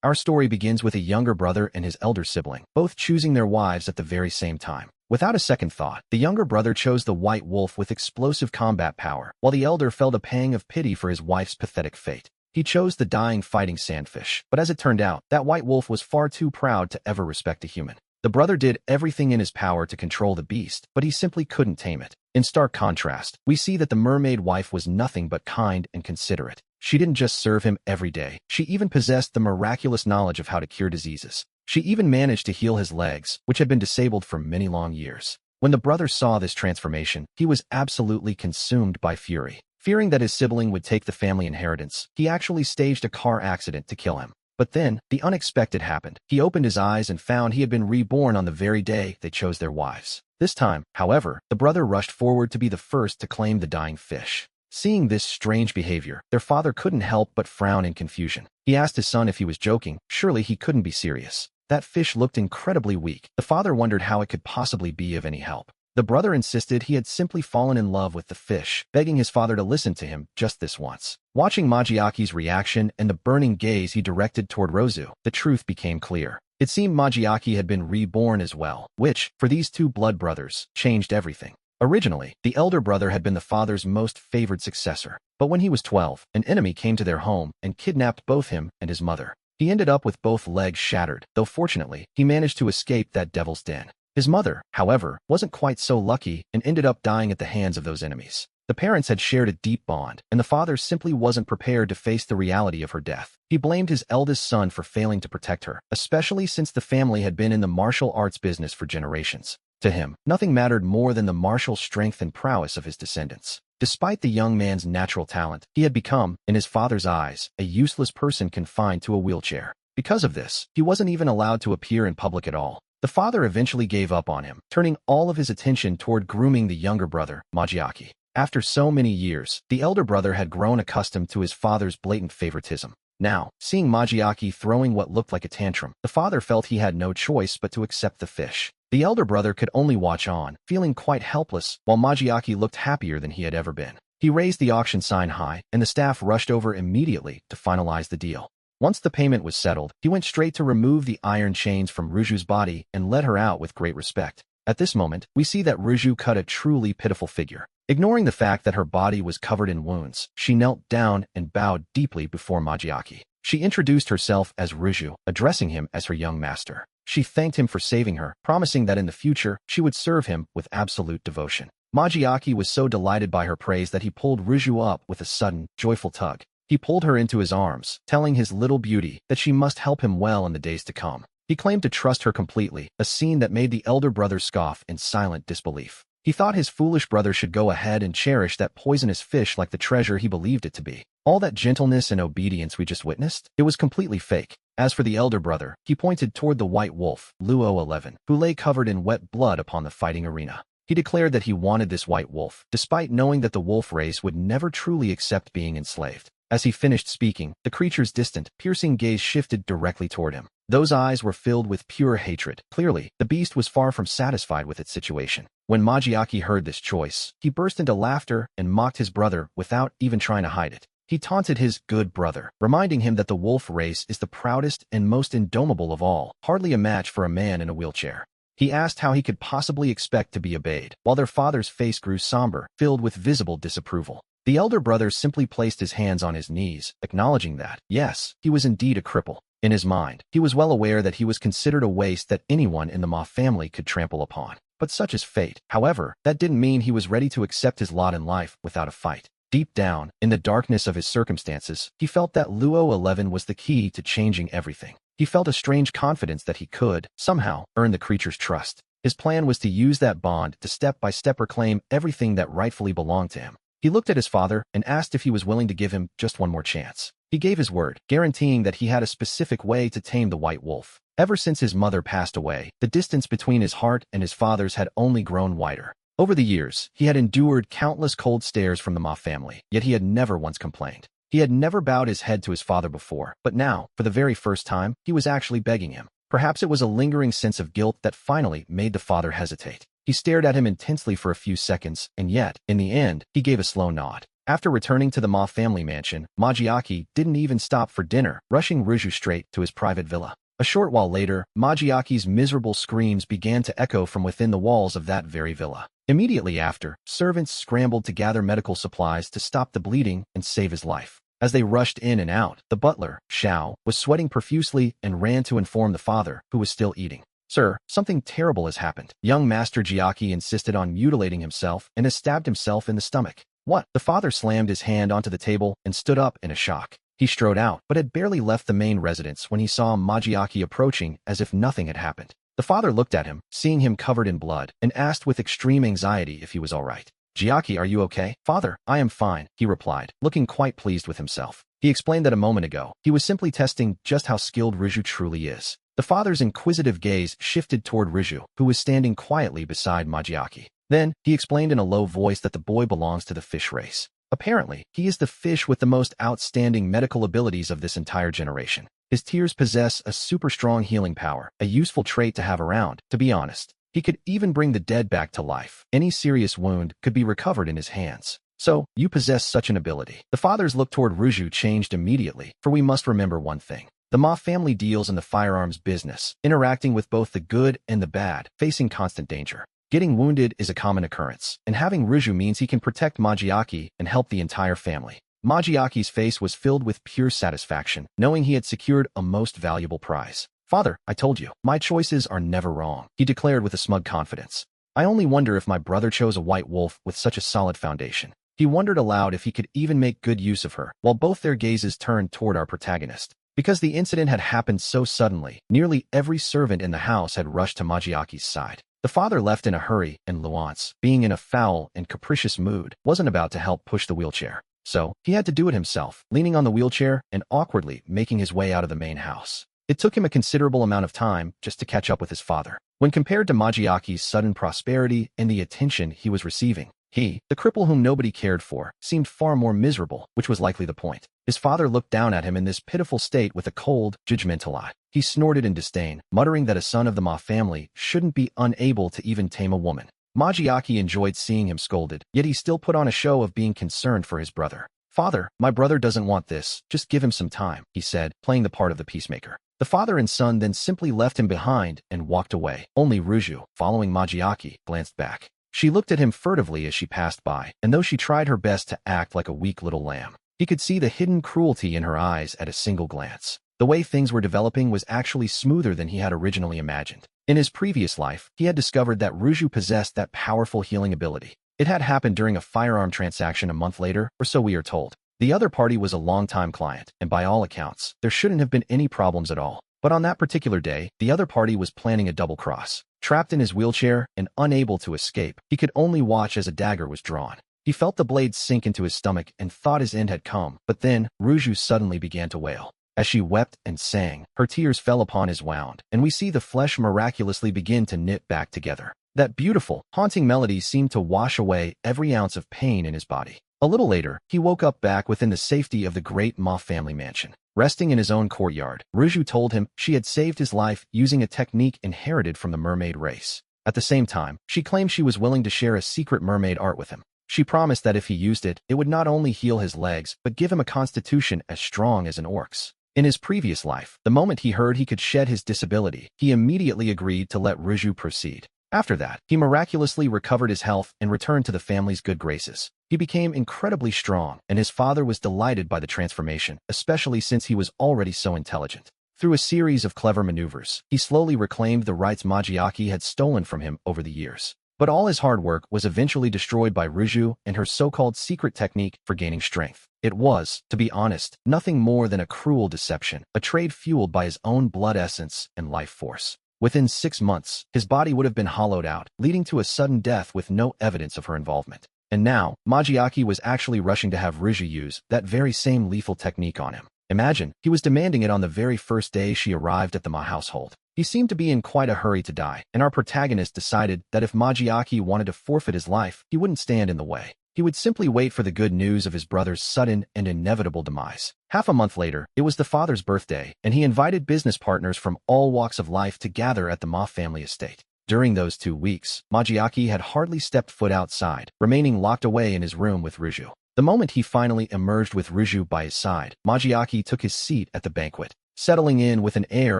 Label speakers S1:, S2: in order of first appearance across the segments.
S1: Our story begins with a younger brother and his elder sibling, both choosing their wives at the very same time. Without a second thought, the younger brother chose the white wolf with explosive combat power, while the elder felt a pang of pity for his wife's pathetic fate. He chose the dying fighting sandfish, but as it turned out, that white wolf was far too proud to ever respect a human. The brother did everything in his power to control the beast, but he simply couldn't tame it. In stark contrast, we see that the mermaid wife was nothing but kind and considerate. She didn't just serve him every day, she even possessed the miraculous knowledge of how to cure diseases. She even managed to heal his legs, which had been disabled for many long years. When the brother saw this transformation, he was absolutely consumed by fury. Fearing that his sibling would take the family inheritance, he actually staged a car accident to kill him. But then, the unexpected happened. He opened his eyes and found he had been reborn on the very day they chose their wives. This time, however, the brother rushed forward to be the first to claim the dying fish. Seeing this strange behavior, their father couldn't help but frown in confusion. He asked his son if he was joking. Surely he couldn't be serious. That fish looked incredibly weak. The father wondered how it could possibly be of any help. The brother insisted he had simply fallen in love with the fish, begging his father to listen to him just this once. Watching Magiaki's reaction and the burning gaze he directed toward Rozu, the truth became clear. It seemed Magiaki had been reborn as well, which, for these two blood brothers, changed everything. Originally, the elder brother had been the father's most favored successor, but when he was 12, an enemy came to their home and kidnapped both him and his mother. He ended up with both legs shattered, though fortunately, he managed to escape that devil's den. His mother, however, wasn't quite so lucky and ended up dying at the hands of those enemies. The parents had shared a deep bond, and the father simply wasn't prepared to face the reality of her death. He blamed his eldest son for failing to protect her, especially since the family had been in the martial arts business for generations. To him, nothing mattered more than the martial strength and prowess of his descendants. Despite the young man's natural talent, he had become, in his father's eyes, a useless person confined to a wheelchair. Because of this, he wasn't even allowed to appear in public at all. The father eventually gave up on him, turning all of his attention toward grooming the younger brother, Magiaki. After so many years, the elder brother had grown accustomed to his father's blatant favoritism. Now, seeing Magiaki throwing what looked like a tantrum, the father felt he had no choice but to accept the fish. The elder brother could only watch on, feeling quite helpless, while Magiaki looked happier than he had ever been. He raised the auction sign high, and the staff rushed over immediately to finalize the deal. Once the payment was settled, he went straight to remove the iron chains from Ruju's body and led her out with great respect. At this moment, we see that Ruju cut a truly pitiful figure. Ignoring the fact that her body was covered in wounds, she knelt down and bowed deeply before Magiaki. She introduced herself as Ruju, addressing him as her young master. She thanked him for saving her, promising that in the future, she would serve him with absolute devotion. Magiaki was so delighted by her praise that he pulled Ruju up with a sudden, joyful tug. He pulled her into his arms, telling his little beauty that she must help him well in the days to come. He claimed to trust her completely, a scene that made the elder brother scoff in silent disbelief. He thought his foolish brother should go ahead and cherish that poisonous fish like the treasure he believed it to be. All that gentleness and obedience we just witnessed, it was completely fake. As for the elder brother, he pointed toward the white wolf, Luo 11, who lay covered in wet blood upon the fighting arena. He declared that he wanted this white wolf, despite knowing that the wolf race would never truly accept being enslaved. As he finished speaking, the creature's distant, piercing gaze shifted directly toward him. Those eyes were filled with pure hatred. Clearly, the beast was far from satisfied with its situation. When Magiaki heard this choice, he burst into laughter and mocked his brother without even trying to hide it. He taunted his good brother, reminding him that the wolf race is the proudest and most indomitable of all, hardly a match for a man in a wheelchair. He asked how he could possibly expect to be obeyed, while their father's face grew somber, filled with visible disapproval. The elder brother simply placed his hands on his knees, acknowledging that, yes, he was indeed a cripple. In his mind, he was well aware that he was considered a waste that anyone in the Ma family could trample upon. But such is fate. However, that didn't mean he was ready to accept his lot in life without a fight. Deep down, in the darkness of his circumstances, he felt that Luo 11 was the key to changing everything. He felt a strange confidence that he could, somehow, earn the creature's trust. His plan was to use that bond to step-by-step reclaim everything that rightfully belonged to him. He looked at his father and asked if he was willing to give him just one more chance. He gave his word, guaranteeing that he had a specific way to tame the white wolf. Ever since his mother passed away, the distance between his heart and his father's had only grown wider. Over the years, he had endured countless cold stares from the Ma family, yet he had never once complained. He had never bowed his head to his father before, but now, for the very first time, he was actually begging him. Perhaps it was a lingering sense of guilt that finally made the father hesitate. He stared at him intensely for a few seconds, and yet, in the end, he gave a slow nod. After returning to the Ma family mansion, Magiaki didn't even stop for dinner, rushing Ruju straight to his private villa. A short while later, Magiaki's miserable screams began to echo from within the walls of that very villa. Immediately after, servants scrambled to gather medical supplies to stop the bleeding and save his life. As they rushed in and out, the butler, Xiao, was sweating profusely and ran to inform the father, who was still eating. "Sir, something terrible has happened. Young Master Jiaki insisted on mutilating himself and has stabbed himself in the stomach." "What?" The father slammed his hand onto the table and stood up in a shock. He strode out, but had barely left the main residence when he saw Magiaki approaching as if nothing had happened. The father looked at him, seeing him covered in blood, and asked with extreme anxiety if he was all right. "Jiaki, are you okay?" "Father, I am fine," he replied, looking quite pleased with himself. He explained that a moment ago, he was simply testing just how skilled Ruju truly is. The father's inquisitive gaze shifted toward Ruju, who was standing quietly beside Magiaki. Then, he explained in a low voice that the boy belongs to the fish race. Apparently, he is the fish with the most outstanding medical abilities of this entire generation. His tears possess a super strong healing power, a useful trait to have around, to be honest. He could even bring the dead back to life. Any serious wound could be recovered in his hands. "So, you possess such an ability." The father's look toward Ruju changed immediately, for we must remember one thing. The Ma family deals in the firearms business, interacting with both the good and the bad, facing constant danger. Getting wounded is a common occurrence, and having Ruju means he can protect Magiaki and help the entire family. Magiaki's face was filled with pure satisfaction, knowing he had secured a most valuable prize. "Father, I told you, my choices are never wrong," he declared with a smug confidence. "I only wonder if my brother chose a white wolf with such a solid foundation." He wondered aloud if he could even make good use of her, while both their gazes turned toward our protagonist. Because the incident had happened so suddenly, nearly every servant in the house had rushed to Magiaki's side. The father left in a hurry, and Luance, being in a foul and capricious mood, wasn't about to help push the wheelchair. So, he had to do it himself, leaning on the wheelchair and awkwardly making his way out of the main house. It took him a considerable amount of time just to catch up with his father. When compared to Magiaki's sudden prosperity and the attention he was receiving, he, the cripple whom nobody cared for, seemed far more miserable, which was likely the point. His father looked down at him in this pitiful state with a cold, judgmental eye. He snorted in disdain, muttering that a son of the Ma family shouldn't be unable to even tame a woman. Magiaki enjoyed seeing him scolded, yet he still put on a show of being concerned for his brother. "Father, my brother doesn't want this, just give him some time," he said, playing the part of the peacemaker. The father and son then simply left him behind and walked away. Only Ruju, following Magiaki, glanced back. She looked at him furtively as she passed by, and though she tried her best to act like a weak little lamb, he could see the hidden cruelty in her eyes at a single glance. The way things were developing was actually smoother than he had originally imagined. In his previous life, he had discovered that Ruju possessed that powerful healing ability. It had happened during a firearm transaction a month later, or so we are told. The other party was a longtime client, and by all accounts, there shouldn't have been any problems at all. But on that particular day, the other party was planning a double cross. Trapped in his wheelchair and unable to escape, he could only watch as a dagger was drawn. He felt the blade sink into his stomach and thought his end had come, but then, Ruju suddenly began to wail. As she wept and sang, her tears fell upon his wound, and we see the flesh miraculously begin to knit back together. That beautiful, haunting melody seemed to wash away every ounce of pain in his body. A little later, he woke up back within the safety of the great Ma family mansion. Resting in his own courtyard, Ruju told him she had saved his life using a technique inherited from the mermaid race. At the same time, she claimed she was willing to share a secret mermaid art with him. She promised that if he used it, it would not only heal his legs, but give him a constitution as strong as an orc's. In his previous life, the moment he heard he could shed his disability, he immediately agreed to let Ruju proceed. After that, he miraculously recovered his health and returned to the family's good graces. He became incredibly strong, and his father was delighted by the transformation, especially since he was already so intelligent. Through a series of clever maneuvers, he slowly reclaimed the rights Magiaki had stolen from him over the years. But all his hard work was eventually destroyed by Ruju and her so-called secret technique for gaining strength. It was, to be honest, nothing more than a cruel deception, a trade fueled by his own blood essence and life force. Within 6 months, his body would have been hollowed out, leading to a sudden death with no evidence of her involvement. And now, Magiaki was actually rushing to have Ruju use that very same lethal technique on him. Imagine, he was demanding it on the very first day she arrived at the Ma household. He seemed to be in quite a hurry to die, and our protagonist decided that if Magiaki wanted to forfeit his life, he wouldn't stand in the way. He would simply wait for the good news of his brother's sudden and inevitable demise. Half a month later, it was the father's birthday, and he invited business partners from all walks of life to gather at the Ma family estate. During those 2 weeks, Magiaki had hardly stepped foot outside, remaining locked away in his room with Ruju. The moment he finally emerged with Ruju by his side, Magiaki took his seat at the banquet, settling in with an air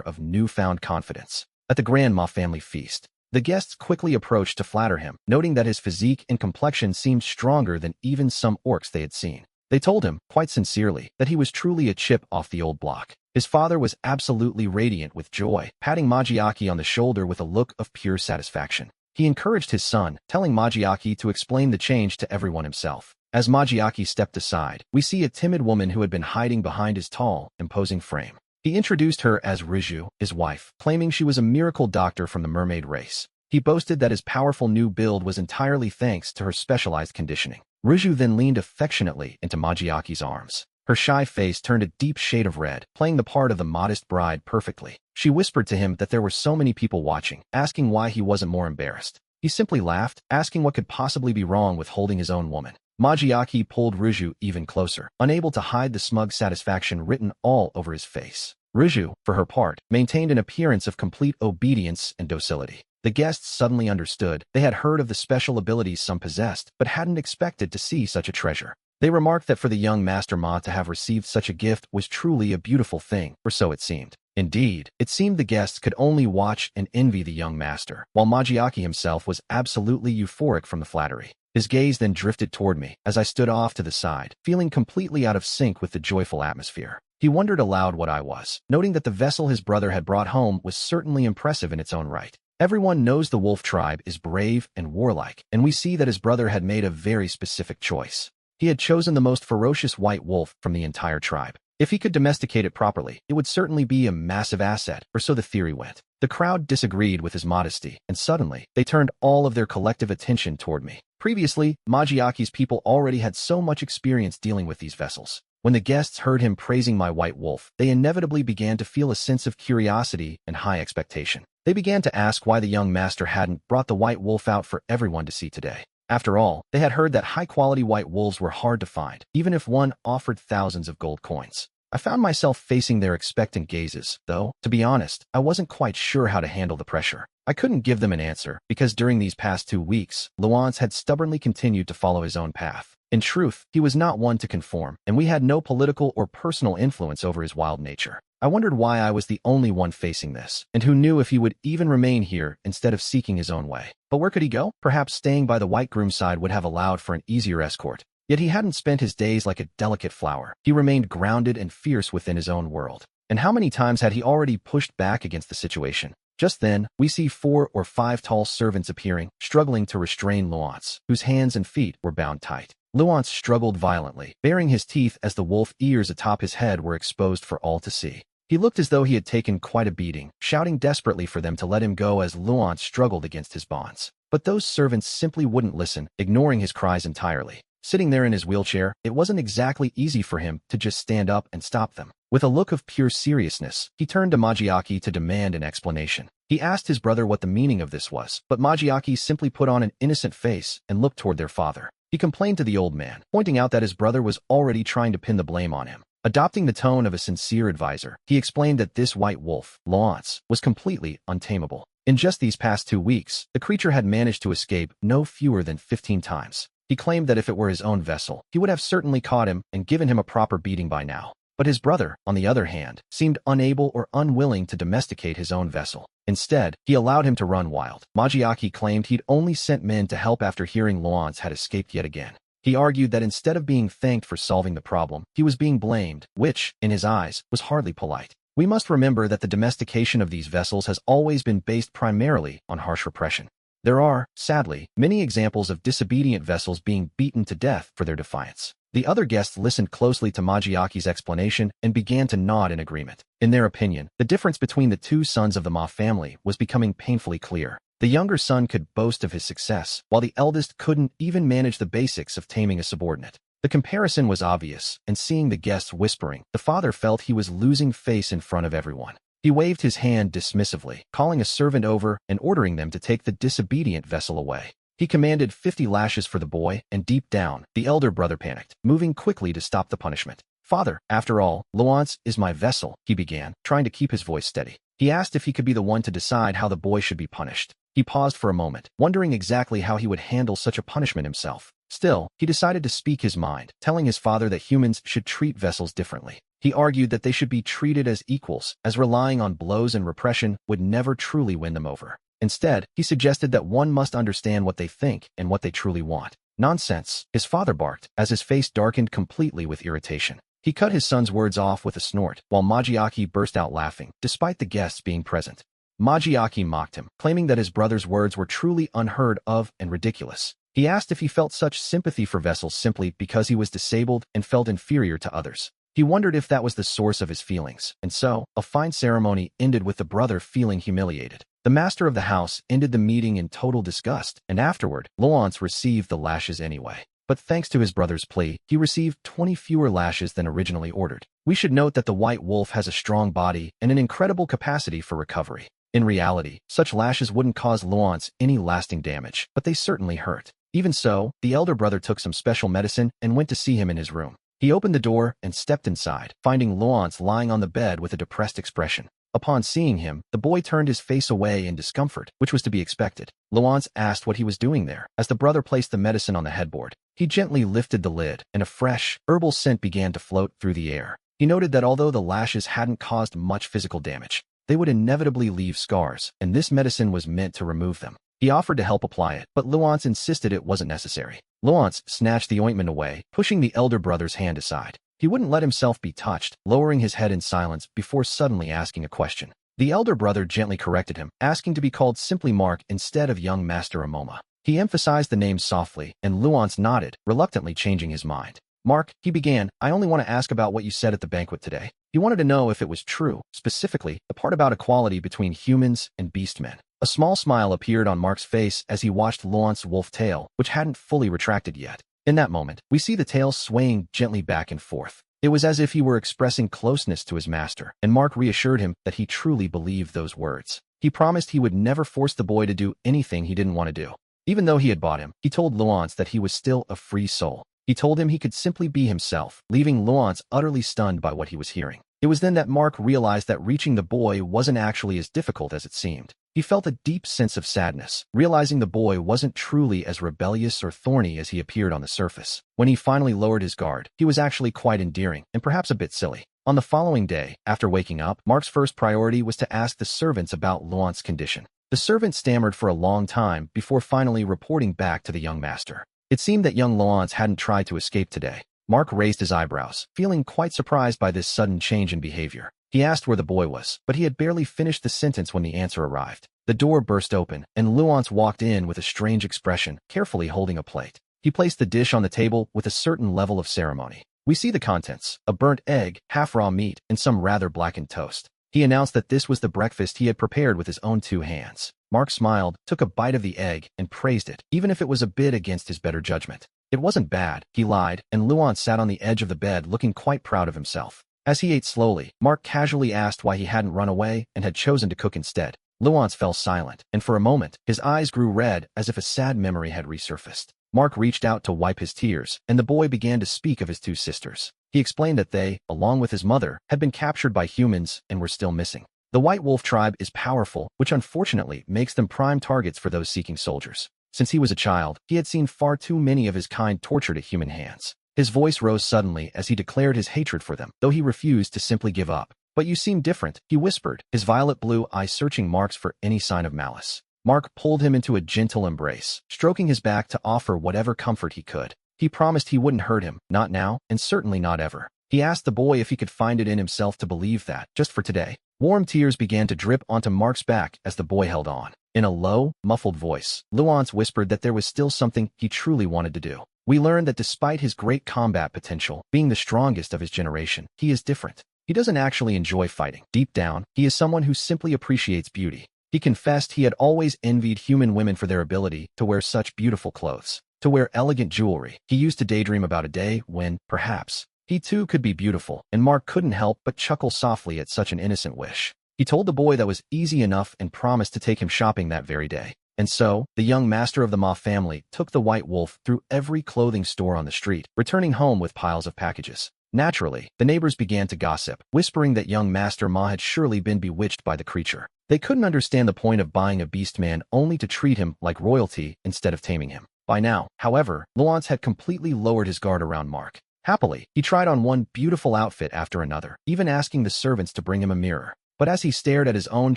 S1: of newfound confidence. At the grandma family feast, the guests quickly approached to flatter him, noting that his physique and complexion seemed stronger than even some orcs they had seen. They told him, quite sincerely, that he was truly a chip off the old block. His father was absolutely radiant with joy, patting Magiaki on the shoulder with a look of pure satisfaction. He encouraged his son, telling Magiaki to explain the change to everyone himself. As Magiaki stepped aside, we see a timid woman who had been hiding behind his tall, imposing frame. He introduced her as Ruju, his wife, claiming she was a miracle doctor from the mermaid race. He boasted that his powerful new build was entirely thanks to her specialized conditioning. Ruju then leaned affectionately into Magiaki's arms. Her shy face turned a deep shade of red, playing the part of the modest bride perfectly. She whispered to him that there were so many people watching, asking why he wasn't more embarrassed. He simply laughed, asking what could possibly be wrong with holding his own woman. Magiaki pulled Ruju even closer, unable to hide the smug satisfaction written all over his face. Ruju, for her part, maintained an appearance of complete obedience and docility. The guests suddenly understood. They had heard of the special abilities some possessed, but hadn't expected to see such a treasure. They remarked that for the young Master Ma to have received such a gift was truly a beautiful thing, or so it seemed. Indeed, it seemed the guests could only watch and envy the young master, while Magiaki himself was absolutely euphoric from the flattery. His gaze then drifted toward me, as I stood off to the side, feeling completely out of sync with the joyful atmosphere. He wondered aloud what I was, noting that the vessel his brother had brought home was certainly impressive in its own right. Everyone knows the wolf tribe is brave and warlike, and we see that his brother had made a very specific choice. He had chosen the most ferocious white wolf from the entire tribe. If he could domesticate it properly, it would certainly be a massive asset, or so the theory went. The crowd disagreed with his modesty, and suddenly, they turned all of their collective attention toward me. Previously, Magiaki's people already had so much experience dealing with these vessels. When the guests heard him praising my white wolf, they inevitably began to feel a sense of curiosity and high expectation. They began to ask why the young master hadn't brought the white wolf out for everyone to see today. After all, they had heard that high-quality white wolves were hard to find, even if one offered thousands of gold coins. I found myself facing their expectant gazes, though, to be honest, I wasn't quite sure how to handle the pressure. I couldn't give them an answer, because during these past 2 weeks, Luans had stubbornly continued to follow his own path. In truth, he was not one to conform, and we had no political or personal influence over his wild nature. I wondered why I was the only one facing this, and who knew if he would even remain here instead of seeking his own way. But where could he go? Perhaps staying by the white groom's side would have allowed for an easier escort. Yet he hadn't spent his days like a delicate flower. He remained grounded and fierce within his own world. And how many times had he already pushed back against the situation? Just then, we see 4 or 5 tall servants appearing, struggling to restrain Luans, whose hands and feet were bound tight. Luans struggled violently, baring his teeth as the wolf ears atop his head were exposed for all to see. He looked as though he had taken quite a beating, shouting desperately for them to let him go as Luans struggled against his bonds. But those servants simply wouldn't listen, ignoring his cries entirely. Sitting there in his wheelchair, it wasn't exactly easy for him to just stand up and stop them. With a look of pure seriousness, he turned to Magiaki to demand an explanation. He asked his brother what the meaning of this was, but Magiaki simply put on an innocent face and looked toward their father. He complained to the old man, pointing out that his brother was already trying to pin the blame on him. Adopting the tone of a sincere advisor, he explained that this white wolf, Luans, was completely untamable. In just these past 2 weeks, the creature had managed to escape no fewer than 15 times. He claimed that if it were his own vessel, he would have certainly caught him and given him a proper beating by now. But his brother, on the other hand, seemed unable or unwilling to domesticate his own vessel. Instead, he allowed him to run wild. Magiaki claimed he'd only sent men to help after hearing Luans had escaped yet again. He argued that instead of being thanked for solving the problem, he was being blamed, which, in his eyes, was hardly polite. We must remember that the domestication of these vessels has always been based primarily on harsh repression. There are, sadly, many examples of disobedient vessels being beaten to death for their defiance. The other guests listened closely to Magiaki's explanation and began to nod in agreement. In their opinion, the difference between the 2 sons of the Ma family was becoming painfully clear. The younger son could boast of his success, while the eldest couldn't even manage the basics of taming a subordinate. The comparison was obvious, and seeing the guests whispering, the father felt he was losing face in front of everyone. He waved his hand dismissively, calling a servant over and ordering them to take the disobedient vessel away. He commanded 50 lashes for the boy, and deep down, the elder brother panicked, moving quickly to stop the punishment. "Father, after all, Luans is my vessel," he began, trying to keep his voice steady. He asked if he could be the one to decide how the boy should be punished. He paused for a moment, wondering exactly how he would handle such a punishment himself. Still, he decided to speak his mind, telling his father that humans should treat vessels differently. He argued that they should be treated as equals, as relying on blows and repression would never truly win them over. Instead, he suggested that one must understand what they think and what they truly want. Nonsense, his father barked, as his face darkened completely with irritation. He cut his son's words off with a snort, while Magiaki burst out laughing, despite the guests being present. Magiaki mocked him, claiming that his brother's words were truly unheard of and ridiculous. He asked if he felt such sympathy for vessels simply because he was disabled and felt inferior to others. He wondered if that was the source of his feelings, and so, a fine ceremony ended with the brother feeling humiliated. The master of the house ended the meeting in total disgust, and afterward, Luans received the lashes anyway. But thanks to his brother's plea, he received 20 fewer lashes than originally ordered. We should note that the white wolf has a strong body and an incredible capacity for recovery. In reality, such lashes wouldn't cause Luans any lasting damage, but they certainly hurt. Even so, the elder brother took some special medicine and went to see him in his room. He opened the door and stepped inside, finding Luans lying on the bed with a depressed expression. Upon seeing him, the boy turned his face away in discomfort, which was to be expected. Luans asked what he was doing there, as the brother placed the medicine on the headboard. He gently lifted the lid, and a fresh, herbal scent began to float through the air. He noted that although the lashes hadn't caused much physical damage, they would inevitably leave scars, and this medicine was meant to remove them. He offered to help apply it, but Luans insisted it wasn't necessary. Luans snatched the ointment away, pushing the elder brother's hand aside. He wouldn't let himself be touched, lowering his head in silence before suddenly asking a question. The elder brother gently corrected him, asking to be called simply Mark instead of young Master Amoma. He emphasized the name softly, and Luans nodded, reluctantly changing his mind. Mark, he began, I only want to ask about what you said at the banquet today. He wanted to know if it was true, specifically, the part about equality between humans and beastmen. A small smile appeared on Mark's face as he watched Luans' wolf tail, which hadn't fully retracted yet. In that moment, we see the tail swaying gently back and forth. It was as if he were expressing closeness to his master, and Mark reassured him that he truly believed those words. He promised he would never force the boy to do anything he didn't want to do. Even though he had bought him, he told Luans that he was still a free soul. He told him he could simply be himself, leaving Luans utterly stunned by what he was hearing. It was then that Mark realized that reaching the boy wasn't actually as difficult as it seemed. He felt a deep sense of sadness, realizing the boy wasn't truly as rebellious or thorny as he appeared on the surface. When he finally lowered his guard, he was actually quite endearing and perhaps a bit silly. On the following day, after waking up, Mark's first priority was to ask the servants about Luans' condition. The servant stammered for a long time before finally reporting back to the young master. It seemed that young Luans hadn't tried to escape today. Mark raised his eyebrows, feeling quite surprised by this sudden change in behavior. He asked where the boy was, but he had barely finished the sentence when the answer arrived. The door burst open, and Luans walked in with a strange expression, carefully holding a plate. He placed the dish on the table with a certain level of ceremony. We see the contents: a burnt egg, half raw meat, and some rather blackened toast. He announced that this was the breakfast he had prepared with his own 2 hands. Mark smiled, took a bite of the egg, and praised it, even if it was a bit against his better judgment. It wasn't bad, he lied, and Luans sat on the edge of the bed looking quite proud of himself. As he ate slowly, Mark casually asked why he hadn't run away and had chosen to cook instead. Luans fell silent, and for a moment, his eyes grew red as if a sad memory had resurfaced. Mark reached out to wipe his tears, and the boy began to speak of his 2 sisters. He explained that they, along with his mother, had been captured by humans and were still missing. The White Wolf tribe is powerful, which unfortunately makes them prime targets for those seeking soldiers. Since he was a child, he had seen far too many of his kind tortured at human hands. His voice rose suddenly as he declared his hatred for them, though he refused to simply give up. But you seem different, he whispered, his violet blue eyes searching Mark's for any sign of malice. Mark pulled him into a gentle embrace, stroking his back to offer whatever comfort he could. He promised he wouldn't hurt him, not now, and certainly not ever. He asked the boy if he could find it in himself to believe that, just for today. Warm tears began to drip onto Mark's back as the boy held on. In a low, muffled voice, Luans whispered that there was still something he truly wanted to do. We learned that despite his great combat potential, being the strongest of his generation, he is different. He doesn't actually enjoy fighting. Deep down, he is someone who simply appreciates beauty. He confessed he had always envied human women for their ability to wear such beautiful clothes, to wear elegant jewelry. He used to daydream about a day when, perhaps, he too could be beautiful, and Mark couldn't help but chuckle softly at such an innocent wish. He told the boy that was easy enough and promised to take him shopping that very day. And so, the young master of the Ma family took the White Wolf through every clothing store on the street, returning home with piles of packages. Naturally, the neighbors began to gossip, whispering that young Master Ma had surely been bewitched by the creature. They couldn't understand the point of buying a beast man only to treat him like royalty instead of taming him. By now, however, Luance had completely lowered his guard around Mark. Happily, he tried on one beautiful outfit after another, even asking the servants to bring him a mirror. But as he stared at his own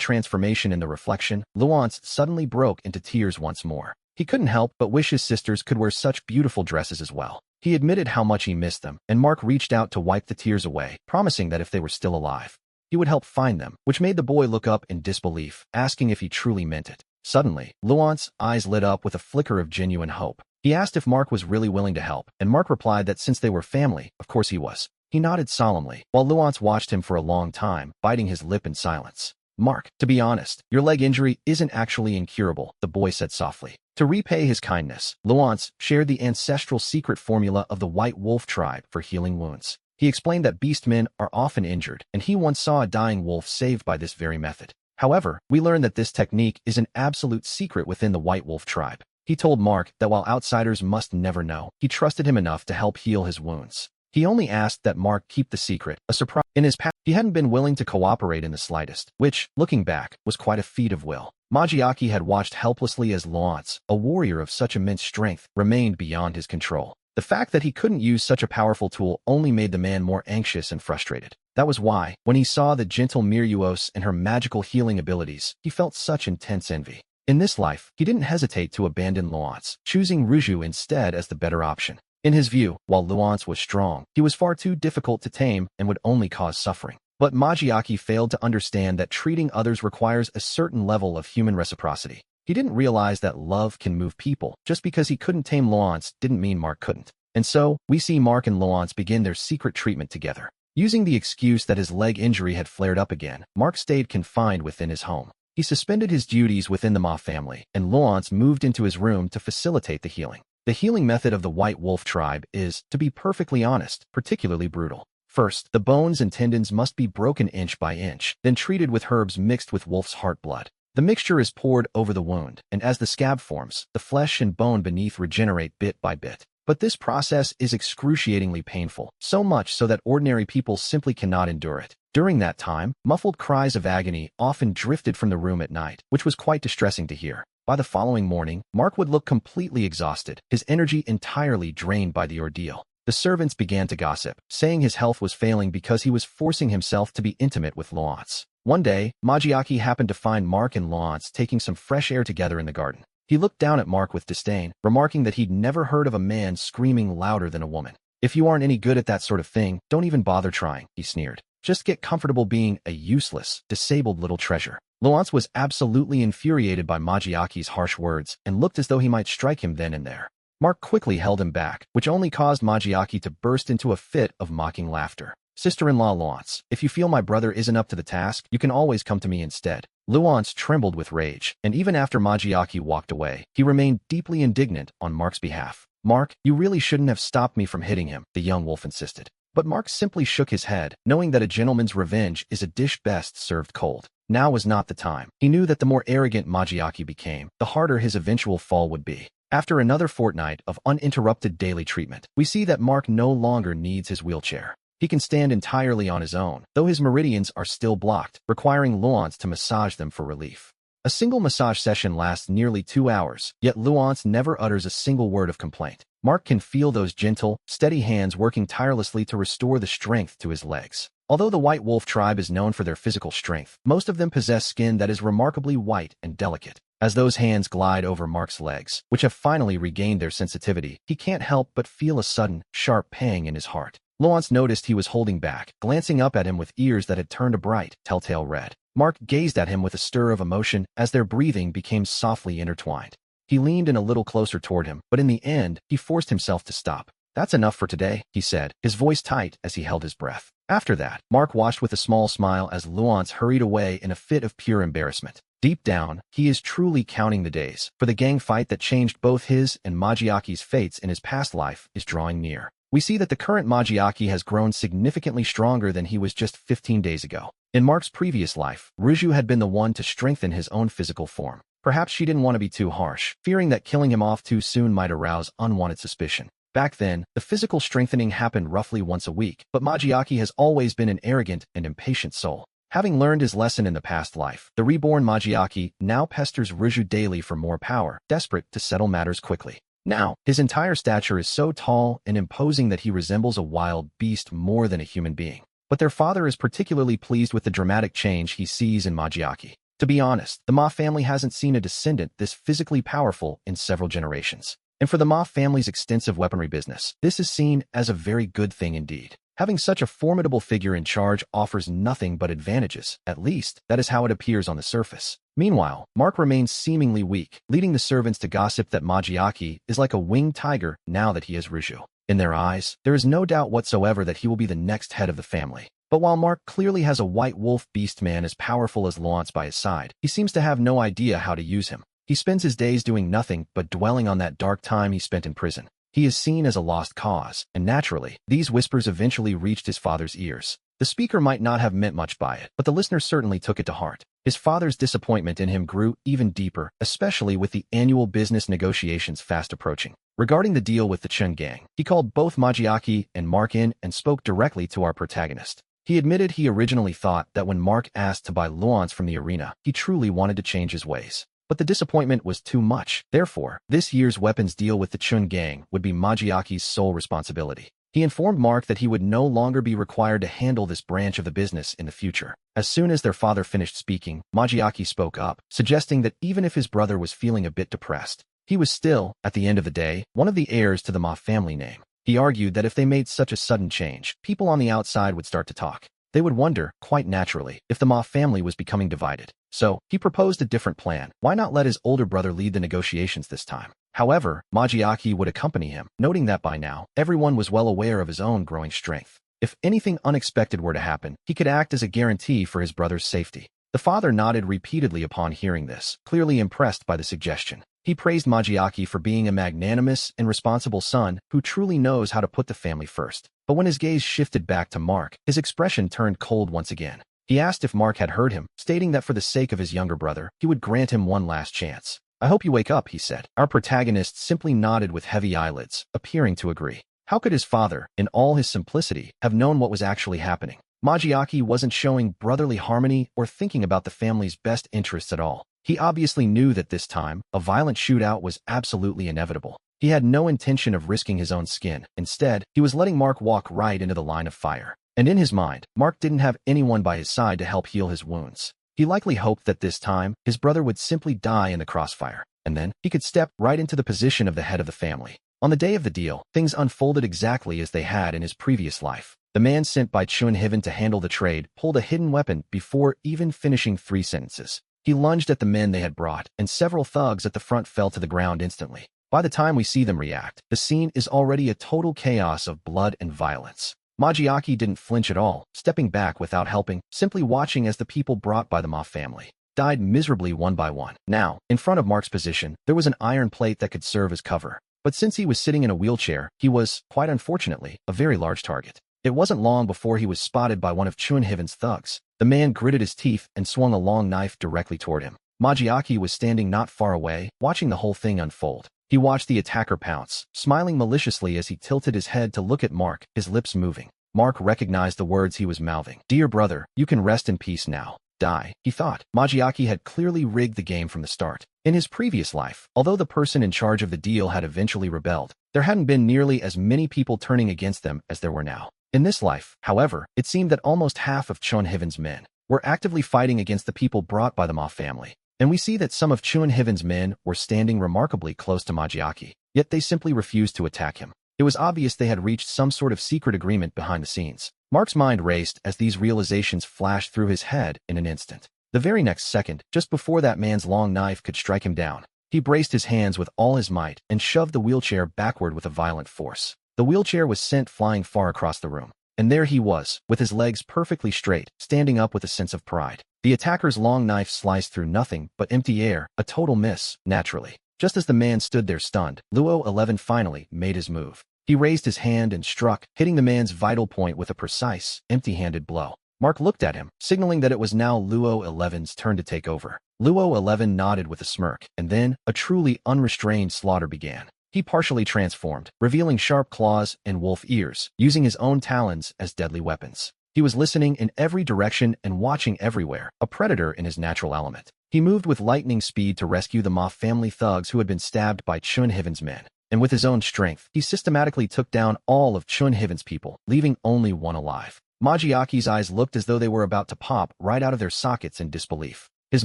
S1: transformation in the reflection, Luance suddenly broke into tears once more. He couldn't help but wish his sisters could wear such beautiful dresses as well. He admitted how much he missed them, and Mark reached out to wipe the tears away, promising that if they were still alive, he would help find them, which made the boy look up in disbelief, asking if he truly meant it. Suddenly, Luance's eyes lit up with a flicker of genuine hope. He asked if Mark was really willing to help, and Mark replied that since they were family, of course he was. He nodded solemnly, while Luance watched him for a long time, biting his lip in silence. Mark, to be honest, your leg injury isn't actually incurable, the boy said softly. To repay his kindness, Luance shared the ancestral secret formula of the White Wolf tribe for healing wounds. He explained that beastmen are often injured, and he once saw a dying wolf saved by this very method. However, we learned that this technique is an absolute secret within the White Wolf tribe. He told Mark that while outsiders must never know, he trusted him enough to help heal his wounds. He only asked that Mark keep the secret, a surprise. In his past, he hadn't been willing to cooperate in the slightest, which, looking back, was quite a feat of will. Magiaki had watched helplessly as Luance, a warrior of such immense strength, remained beyond his control. The fact that he couldn't use such a powerful tool only made the man more anxious and frustrated. That was why, when he saw the gentle Miryuos and her magical healing abilities, he felt such intense envy. In this life, he didn't hesitate to abandon Luance, choosing Ruju instead as the better option. In his view, while Luance was strong, he was far too difficult to tame and would only cause suffering. But Magiaki failed to understand that treating others requires a certain level of human reciprocity. He didn't realize that love can move people. Just because he couldn't tame Luance didn't mean Mark couldn't. And so, we see Mark and Luance begin their secret treatment together. Using the excuse that his leg injury had flared up again, Mark stayed confined within his home. He suspended his duties within the Ma family, and Luance moved into his room to facilitate the healing. The healing method of the White Wolf tribe is, to be perfectly honest, particularly brutal. First, the bones and tendons must be broken inch by inch, then treated with herbs mixed with wolf's heart blood. The mixture is poured over the wound, and as the scab forms, the flesh and bone beneath regenerate bit by bit. But this process is excruciatingly painful, so much so that ordinary people simply cannot endure it. During that time, muffled cries of agony often drifted from the room at night, which was quite distressing to hear. By the following morning, Mark would look completely exhausted, his energy entirely drained by the ordeal. The servants began to gossip, saying his health was failing because he was forcing himself to be intimate with Luance. One day, Magiaki happened to find Mark and Luance taking some fresh air together in the garden. He looked down at Mark with disdain, remarking that he'd never heard of a man screaming louder than a woman. If you aren't any good at that sort of thing, don't even bother trying, he sneered. Just get comfortable being a useless, disabled little treasure. Luance was absolutely infuriated by Magiaki's harsh words and looked as though he might strike him then and there. Mark quickly held him back, which only caused Magiaki to burst into a fit of mocking laughter. Sister-in-law Luance, if you feel my brother isn't up to the task, you can always come to me instead. Luance trembled with rage, and even after Magiaki walked away, he remained deeply indignant on Mark's behalf. Mark, you really shouldn't have stopped me from hitting him, the young wolf insisted. But Mark simply shook his head, knowing that a gentleman's revenge is a dish best served cold. Now was not the time. He knew that the more arrogant Magiaki became, the harder his eventual fall would be. After another fortnight of uninterrupted daily treatment, we see that Mark no longer needs his wheelchair. He can stand entirely on his own, though his meridians are still blocked, requiring Luance to massage them for relief. A single massage session lasts nearly 2 hours, yet Luance never utters a single word of complaint. Mark can feel those gentle, steady hands working tirelessly to restore the strength to his legs. Although the White Wolf tribe is known for their physical strength, most of them possess skin that is remarkably white and delicate. As those hands glide over Mark's legs, which have finally regained their sensitivity, he can't help but feel a sudden, sharp pang in his heart. Luance noticed he was holding back, glancing up at him with ears that had turned a bright, telltale red. Mark gazed at him with a stir of emotion as their breathing became softly intertwined. He leaned in a little closer toward him, but in the end, he forced himself to stop. That's enough for today, he said, his voice tight as he held his breath. After that, Mark watched with a small smile as Luance hurried away in a fit of pure embarrassment. Deep down, he is truly counting the days, for the gang fight that changed both his and Magiaki's fates in his past life is drawing near. We see that the current Magiaki has grown significantly stronger than he was just 15 days ago. In Mark's previous life, Ruju had been the one to strengthen his own physical form. Perhaps she didn't want to be too harsh, fearing that killing him off too soon might arouse unwanted suspicion. Back then, the physical strengthening happened roughly once a week, but Magiaki has always been an arrogant and impatient soul. Having learned his lesson in the past life, the reborn Magiaki now pesters Ruju daily for more power, desperate to settle matters quickly. Now, his entire stature is so tall and imposing that he resembles a wild beast more than a human being. But their father is particularly pleased with the dramatic change he sees in Majiaki. To be honest, the Ma family hasn't seen a descendant this physically powerful in several generations. And for the Ma family's extensive weaponry business, this is seen as a very good thing indeed. Having such a formidable figure in charge offers nothing but advantages, at least, that is how it appears on the surface. Meanwhile, Mark remains seemingly weak, leading the servants to gossip that Majiaki is like a winged tiger now that he is Ruju. In their eyes, there is no doubt whatsoever that he will be the next head of the family. But while Mark clearly has a white wolf beast man as powerful as Lawrence by his side, he seems to have no idea how to use him. He spends his days doing nothing but dwelling on that dark time he spent in prison. He is seen as a lost cause, and naturally, these whispers eventually reached his father's ears. The speaker might not have meant much by it, but the listener certainly took it to heart. His father's disappointment in him grew even deeper, especially with the annual business negotiations fast approaching. Regarding the deal with the Chun gang, he called both Majiaki and Mark in and spoke directly to our protagonist. He admitted he originally thought that when Mark asked to buy Luans from the arena, he truly wanted to change his ways. But the disappointment was too much. Therefore, this year's weapons deal with the Chun gang would be Majiaki's sole responsibility. He informed Mark that he would no longer be required to handle this branch of the business in the future. As soon as their father finished speaking, Majiaki spoke up, suggesting that even if his brother was feeling a bit depressed, he was still, at the end of the day, one of the heirs to the Ma family name. He argued that if they made such a sudden change, people on the outside would start to talk. They would wonder, quite naturally, if the Ma family was becoming divided. So, he proposed a different plan. Why not let his older brother lead the negotiations this time? However, Majiaki would accompany him, noting that by now, everyone was well aware of his own growing strength. If anything unexpected were to happen, he could act as a guarantee for his brother's safety. The father nodded repeatedly upon hearing this, clearly impressed by the suggestion. He praised Majiaki for being a magnanimous and responsible son who truly knows how to put the family first. But when his gaze shifted back to Mark, his expression turned cold once again. He asked if Mark had heard him, stating that for the sake of his younger brother, he would grant him one last chance. "I hope you wake up," he said. Our protagonist simply nodded with heavy eyelids, appearing to agree. How could his father, in all his simplicity, have known what was actually happening? Majiaki wasn't showing brotherly harmony or thinking about the family's best interests at all. He obviously knew that this time, a violent shootout was absolutely inevitable. He had no intention of risking his own skin. Instead, he was letting Mark walk right into the line of fire. And in his mind, Mark didn't have anyone by his side to help heal his wounds. He likely hoped that this time, his brother would simply die in the crossfire, and then he could step right into the position of the head of the family. On the day of the deal, things unfolded exactly as they had in his previous life. The man sent by Chun Hiven to handle the trade pulled a hidden weapon before even finishing 3 sentences. He lunged at the men they had brought, and several thugs at the front fell to the ground instantly. By the time we see them react, the scene is already a total chaos of blood and violence. Majiaki didn't flinch at all, stepping back without helping, simply watching as the people brought by the Ma family died miserably one by one. Now, in front of Mark's position, there was an iron plate that could serve as cover. But since he was sitting in a wheelchair, he was, quite unfortunately, a very large target. It wasn't long before he was spotted by one of Chun Hiven's thugs. The man gritted his teeth and swung a long knife directly toward him. Majiaki was standing not far away, watching the whole thing unfold. He watched the attacker pounce, smiling maliciously as he tilted his head to look at Mark, his lips moving. Mark recognized the words he was mouthing. "Dear brother, you can rest in peace now. Die," he thought. Majiaki had clearly rigged the game from the start. In his previous life, although the person in charge of the deal had eventually rebelled, there hadn't been nearly as many people turning against them as there were now. In this life, however, it seemed that almost half of Chun Hiven's men were actively fighting against the people brought by the Ma family. And we see that some of Chun Hiven's men were standing remarkably close to Majiaki, yet they simply refused to attack him. It was obvious they had reached some sort of secret agreement behind the scenes. Mark's mind raced as these realizations flashed through his head in an instant. The very next second, just before that man's long knife could strike him down, he braced his hands with all his might and shoved the wheelchair backward with a violent force. The wheelchair was sent flying far across the room. And there he was, with his legs perfectly straight, standing up with a sense of pride. The attacker's long knife sliced through nothing but empty air, a total miss, naturally. Just as the man stood there stunned, Luo 11 finally made his move. He raised his hand and struck, hitting the man's vital point with a precise, empty-handed blow. Mark looked at him, signaling that it was now Luo 11's turn to take over. Luo 11 nodded with a smirk, and then, a truly unrestrained slaughter began. He partially transformed, revealing sharp claws and wolf ears, using his own talons as deadly weapons. He was listening in every direction and watching everywhere, a predator in his natural element. He moved with lightning speed to rescue the Ma family thugs who had been stabbed by Chun Hiven's men. and with his own strength, he systematically took down all of Chunheaven's people, leaving only one alive. Magiaki's eyes looked as though they were about to pop right out of their sockets in disbelief. His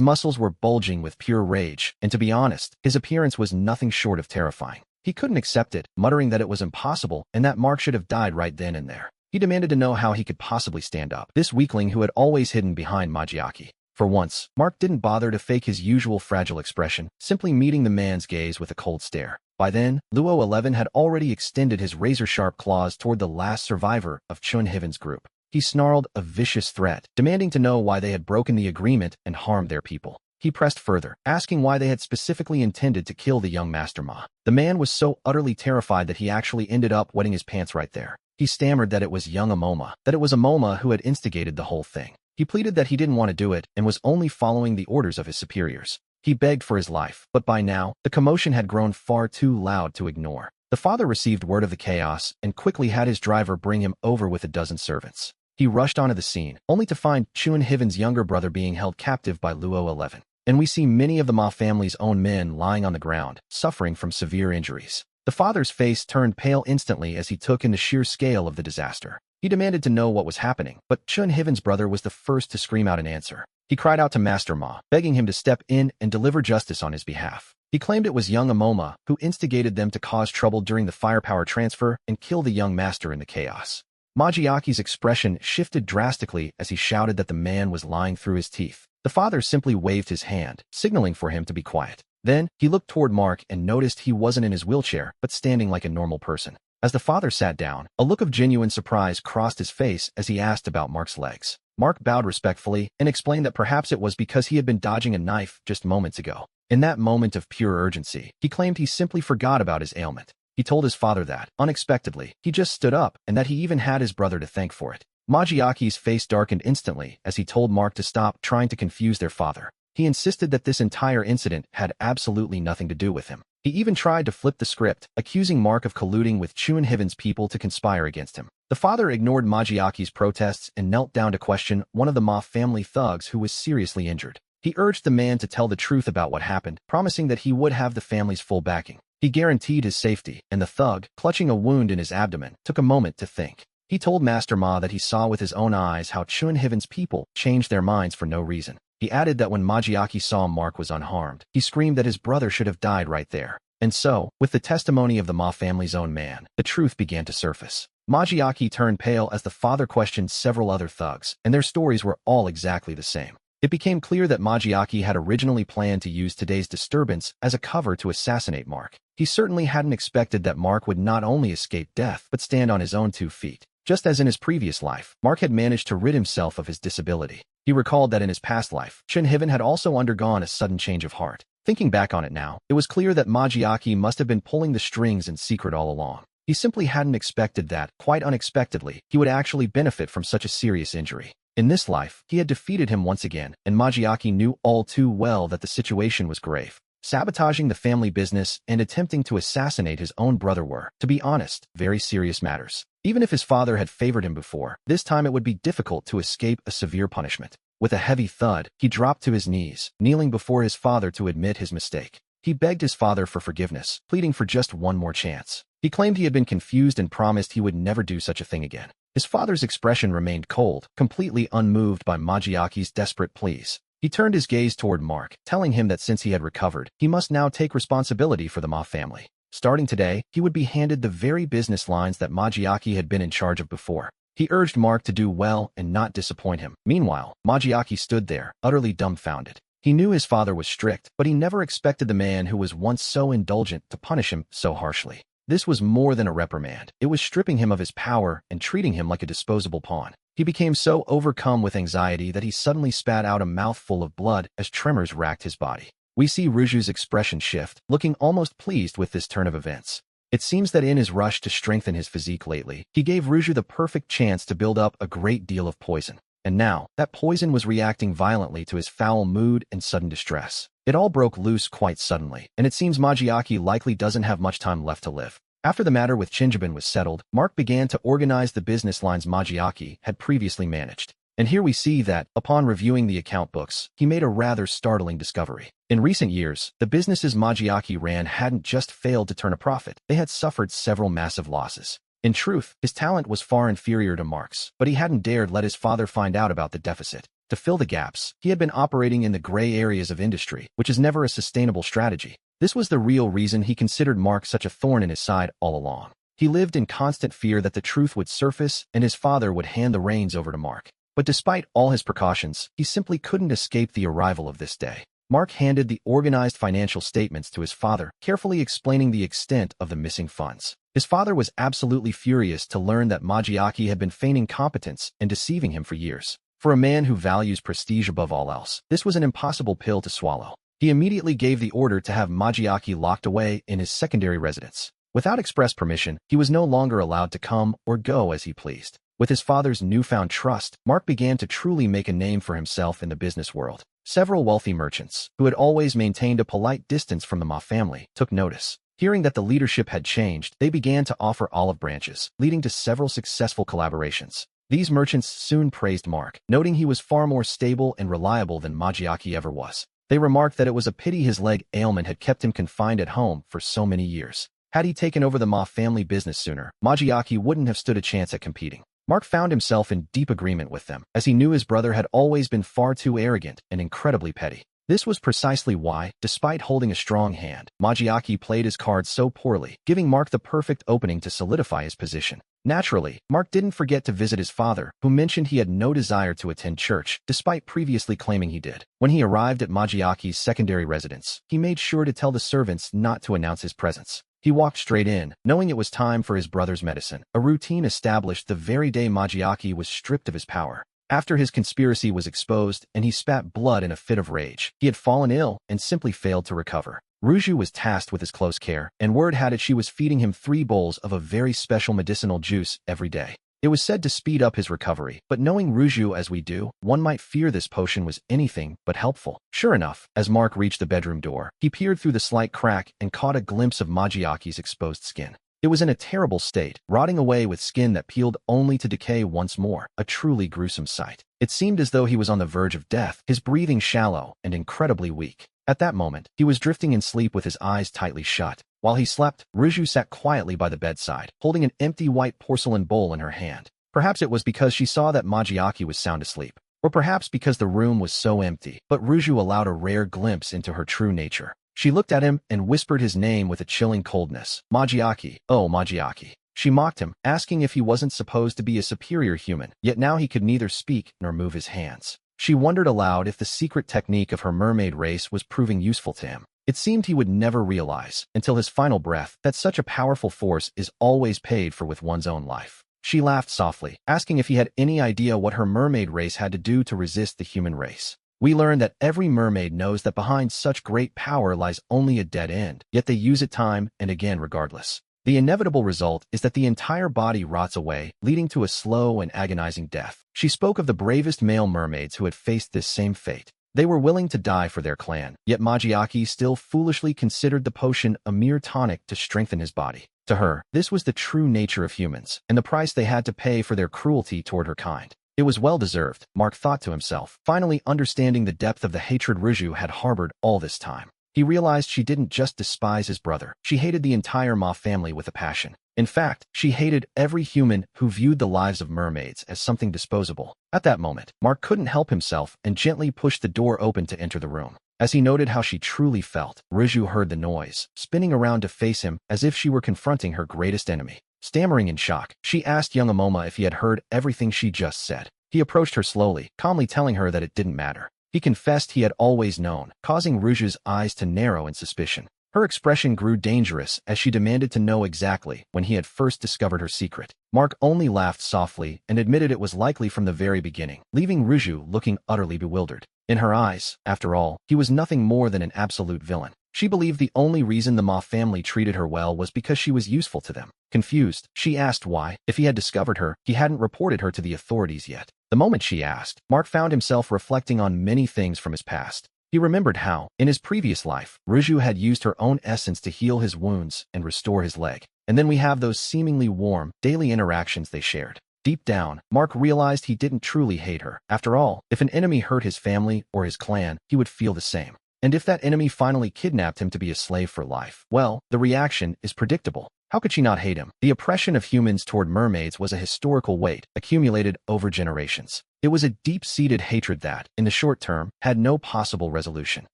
S1: muscles were bulging with pure rage, and to be honest, his appearance was nothing short of terrifying. He couldn't accept it, muttering that it was impossible and that Mark should have died right then and there. He demanded to know how he could possibly stand up, this weakling who had always hidden behind Magiaki. For once, Mark didn't bother to fake his usual fragile expression, simply meeting the man's gaze with a cold stare. By then, Luo 11 had already extended his razor-sharp claws toward the last survivor of Chunheaven's group. He snarled a vicious threat, demanding to know why they had broken the agreement and harmed their people. He pressed further, asking why they had specifically intended to kill the young Master Ma. The man was so utterly terrified that he actually ended up wetting his pants right there. He stammered that it was young Amoma, that it was Amoma who had instigated the whole thing. He pleaded that he didn't want to do it and was only following the orders of his superiors. He begged for his life, but by now, the commotion had grown far too loud to ignore. The father received word of the chaos and quickly had his driver bring him over with a dozen servants. He rushed onto the scene, only to find Chunheaven's younger brother being held captive by Luo 11. And we see many of the Ma family's own men lying on the ground, suffering from severe injuries. The father's face turned pale instantly as he took in the sheer scale of the disaster. He demanded to know what was happening, but Chunheaven's brother was the first to scream out an answer. He cried out to Master Ma, begging him to step in and deliver justice on his behalf. He claimed it was young Amoma who instigated them to cause trouble during the firepower transfer and kill the young master in the chaos. Magiaki's expression shifted drastically as he shouted that the man was lying through his teeth. The father simply waved his hand, signaling for him to be quiet. Then, he looked toward Mark and noticed he wasn't in his wheelchair, but standing like a normal person. As the father sat down, a look of genuine surprise crossed his face as he asked about Mark's legs. Mark bowed respectfully and explained that perhaps it was because he had been dodging a knife just moments ago. In that moment of pure urgency, he claimed he simply forgot about his ailment. He told his father that, unexpectedly, he just stood up and that he even had his brother to thank for it. Magiaki's face darkened instantly as he told Mark to stop trying to confuse their father. He insisted that this entire incident had absolutely nothing to do with him. He even tried to flip the script, accusing Mark of colluding with Chunheaven's people to conspire against him. The father ignored Magiaki's protests and knelt down to question one of the Ma family thugs who was seriously injured. He urged the man to tell the truth about what happened, promising that he would have the family's full backing. He guaranteed his safety, and the thug, clutching a wound in his abdomen, took a moment to think. He told Master Ma that he saw with his own eyes how Chunheaven's people changed their minds for no reason. He added that when Magiaki saw Mark was unharmed, he screamed that his brother should have died right there. And so, with the testimony of the Ma family's own man, the truth began to surface. Magiaki turned pale as the father questioned several other thugs, and their stories were all exactly the same. It became clear that Magiaki had originally planned to use today's disturbance as a cover to assassinate Mark. He certainly hadn't expected that Mark would not only escape death, but stand on his own 2 feet. Just as in his previous life, Mark had managed to rid himself of his disability. He recalled that in his past life, Chunheaven had also undergone a sudden change of heart. Thinking back on it now, it was clear that Magiaki must have been pulling the strings in secret all along. He simply hadn't expected that, quite unexpectedly, he would actually benefit from such a serious injury. In this life, he had defeated him once again, and Magiaki knew all too well that the situation was grave. Sabotaging the family business and attempting to assassinate his own brother were, to be honest, very serious matters. Even if his father had favored him before, this time it would be difficult to escape a severe punishment. With a heavy thud, he dropped to his knees, kneeling before his father to admit his mistake. He begged his father for forgiveness, pleading for just one more chance. He claimed he had been confused and promised he would never do such a thing again. His father's expression remained cold, completely unmoved by Magiaki's desperate pleas. He turned his gaze toward Mark, telling him that since he had recovered, he must now take responsibility for the Ma family. Starting today, he would be handed the very business lines that Magiaki had been in charge of before. He urged Mark to do well and not disappoint him. Meanwhile, Magiaki stood there, utterly dumbfounded. He knew his father was strict, but he never expected the man who was once so indulgent to punish him so harshly. This was more than a reprimand. It was stripping him of his power and treating him like a disposable pawn. He became so overcome with anxiety that he suddenly spat out a mouthful of blood as tremors racked his body. We see Ruju's expression shift, looking almost pleased with this turn of events. It seems that in his rush to strengthen his physique lately, he gave Ruju the perfect chance to build up a great deal of poison. And now, that poison was reacting violently to his foul mood and sudden distress. It all broke loose quite suddenly, and it seems Magiaki likely doesn't have much time left to live. After the matter with Chunheaven was settled, Mark began to organize the business lines Magiaki had previously managed. And here we see that, upon reviewing the account books, he made a rather startling discovery. In recent years, the businesses Majiaki ran hadn't just failed to turn a profit, they had suffered several massive losses. In truth, his talent was far inferior to Mark's, but he hadn't dared let his father find out about the deficit. To fill the gaps, he had been operating in the gray areas of industry, which is never a sustainable strategy. This was the real reason he considered Mark such a thorn in his side all along. He lived in constant fear that the truth would surface and his father would hand the reins over to Mark. But despite all his precautions, he simply couldn't escape the arrival of this day. Mark handed the organized financial statements to his father, carefully explaining the extent of the missing funds. His father was absolutely furious to learn that Majiaki had been feigning competence and deceiving him for years. For a man who values prestige above all else, this was an impossible pill to swallow. He immediately gave the order to have Majiaki locked away in his secondary residence. Without express permission, he was no longer allowed to come or go as he pleased. With his father's newfound trust, Mark began to truly make a name for himself in the business world. Several wealthy merchants, who had always maintained a polite distance from the Ma family, took notice. Hearing that the leadership had changed, they began to offer olive branches, leading to several successful collaborations. These merchants soon praised Mark, noting he was far more stable and reliable than Majiaki ever was. They remarked that it was a pity his leg ailment had kept him confined at home for so many years. Had he taken over the Ma family business sooner, Majiaki wouldn't have stood a chance at competing. Mark found himself in deep agreement with them, as he knew his brother had always been far too arrogant and incredibly petty. This was precisely why, despite holding a strong hand, Majiaki played his cards so poorly, giving Mark the perfect opening to solidify his position. Naturally, Mark didn't forget to visit his father, who mentioned he had no desire to attend church, despite previously claiming he did. When he arrived at Majiaki's secondary residence, he made sure to tell the servants not to announce his presence. He walked straight in, knowing it was time for his brother's medicine, a routine established the very day Majiaki was stripped of his power. After his conspiracy was exposed and he spat blood in a fit of rage, he had fallen ill and simply failed to recover. Ruju was tasked with his close care, and word had it she was feeding him 3 bowls of a very special medicinal juice every day. It was said to speed up his recovery, but knowing Ruju as we do, one might fear this potion was anything but helpful. Sure enough, as Mark reached the bedroom door, he peered through the slight crack and caught a glimpse of Majiaki's exposed skin. It was in a terrible state, rotting away with skin that peeled only to decay once more, a truly gruesome sight. It seemed as though he was on the verge of death, his breathing shallow and incredibly weak. At that moment, he was drifting in sleep with his eyes tightly shut. While he slept, Ruju sat quietly by the bedside, holding an empty white porcelain bowl in her hand. Perhaps it was because she saw that Majiaki was sound asleep, or perhaps because the room was so empty, but Ruju allowed a rare glimpse into her true nature. She looked at him and whispered his name with a chilling coldness. Majiaki, oh Majiaki. She mocked him, asking if he wasn't supposed to be a superior human, yet now he could neither speak nor move his hands. She wondered aloud if the secret technique of her mermaid race was proving useful to him. It seemed he would never realize, until his final breath, that such a powerful force is always paid for with one's own life. She laughed softly, asking if he had any idea what her mermaid race had to do to resist the human race. We learn that every mermaid knows that behind such great power lies only a dead end, yet they use it time and again regardless. The inevitable result is that the entire body rots away, leading to a slow and agonizing death. She spoke of the bravest male mermaids who had faced this same fate. They were willing to die for their clan, yet Majiaki still foolishly considered the potion a mere tonic to strengthen his body. To her, this was the true nature of humans, and the price they had to pay for their cruelty toward her kind. It was well-deserved, Mark thought to himself, finally understanding the depth of the hatred Ruju had harbored all this time. He realized she didn't just despise his brother, she hated the entire Ma family with a passion. In fact, she hated every human who viewed the lives of mermaids as something disposable. At that moment, Mark couldn't help himself and gently pushed the door open to enter the room. As he noted how she truly felt, Ruju heard the noise, spinning around to face him as if she were confronting her greatest enemy. Stammering in shock, she asked young Amoma if he had heard everything she just said. He approached her slowly, calmly telling her that it didn't matter. He confessed he had always known, causing Ruju's eyes to narrow in suspicion. Her expression grew dangerous as she demanded to know exactly when he had first discovered her secret. Mark only laughed softly and admitted it was likely from the very beginning, leaving Ruju looking utterly bewildered. In her eyes, after all, he was nothing more than an absolute villain. She believed the only reason the Ma family treated her well was because she was useful to them. Confused, she asked why, if he had discovered her, he hadn't reported her to the authorities yet. The moment she asked, Mark found himself reflecting on many things from his past. He remembered how, in his previous life, Ruju had used her own essence to heal his wounds and restore his leg. And then we have those seemingly warm, daily interactions they shared. Deep down, Mark realized he didn't truly hate her. After all, if an enemy hurt his family or his clan, he would feel the same. And if that enemy finally kidnapped him to be a slave for life, well, the reaction is predictable. How could she not hate him? The oppression of humans toward mermaids was a historical weight, accumulated over generations. It was a deep-seated hatred that, in the short term, had no possible resolution.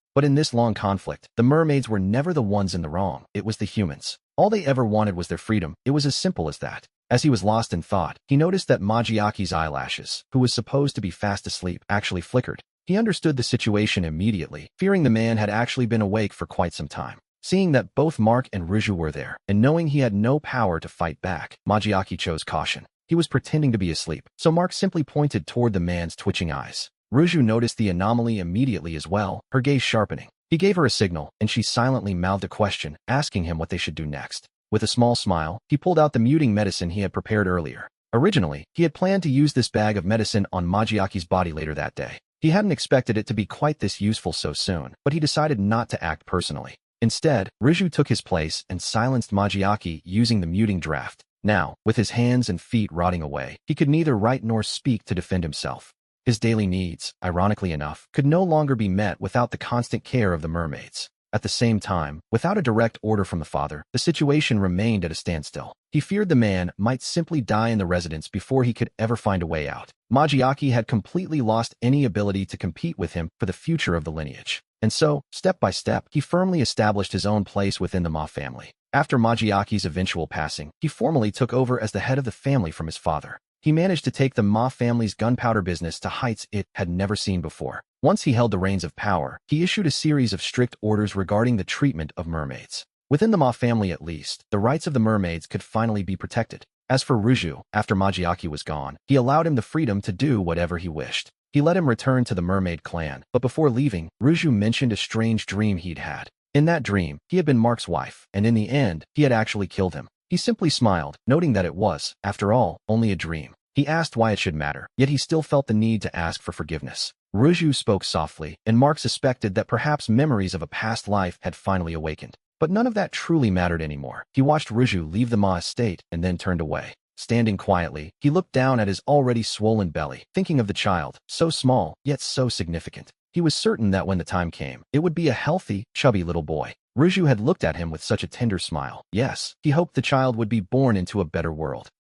S1: But in this long conflict, the mermaids were never the ones in the wrong. It was the humans. All they ever wanted was their freedom. It was as simple as that. As he was lost in thought, he noticed that Magiaki's eyelashes, who was supposed to be fast asleep, actually flickered. He understood the situation immediately, fearing the man had actually been awake for quite some time. Seeing that both Mark and Ruju were there, and knowing he had no power to fight back, Magiaki chose caution. He was pretending to be asleep, so Mark simply pointed toward the man's twitching eyes. Ruju noticed the anomaly immediately as well, her gaze sharpening. He gave her a signal, and she silently mouthed a question, asking him what they should do next. With a small smile, he pulled out the muting medicine he had prepared earlier. Originally, he had planned to use this bag of medicine on Magiaki's body later that day. He hadn't expected it to be quite this useful so soon, but he decided not to act personally. Instead, Ruju took his place and silenced Magiaki using the muting draft. Now, with his hands and feet rotting away, he could neither write nor speak to defend himself. His daily needs, ironically enough, could no longer be met without the constant care of the mermaids. At the same time, without a direct order from the father, the situation remained at a standstill. He feared the man might simply die in the residence before he could ever find a way out. Magiaki had completely lost any ability to compete with him for the future of the lineage. And so, step by step, he firmly established his own place within the Ma family. After Magiaki's eventual passing, he formally took over as the head of the family from his father. He managed to take the Ma family's gunpowder business to heights it had never seen before. Once he held the reins of power, he issued a series of strict orders regarding the treatment of mermaids. Within the Ma family at least, the rights of the mermaids could finally be protected. As for Ruju, after Magiaki was gone, he allowed him the freedom to do whatever he wished. He let him return to the mermaid clan, but before leaving, Ruju mentioned a strange dream he'd had. In that dream, he had been Mark's wife, and in the end, he had actually killed him. He simply smiled, noting that it was, after all, only a dream. He asked why it should matter, yet he still felt the need to ask for forgiveness. Ruju spoke softly, and Mark suspected that perhaps memories of a past life had finally awakened. But none of that truly mattered anymore. He watched Ruju leave the Ma estate and then turned away. Standing quietly, he looked down at his already swollen belly, thinking of the child, so small, yet so significant. He was certain that when the time came, it would be a healthy, chubby little boy. Ruju had looked at him with such a tender smile. Yes, he hoped the child would be born into a better world.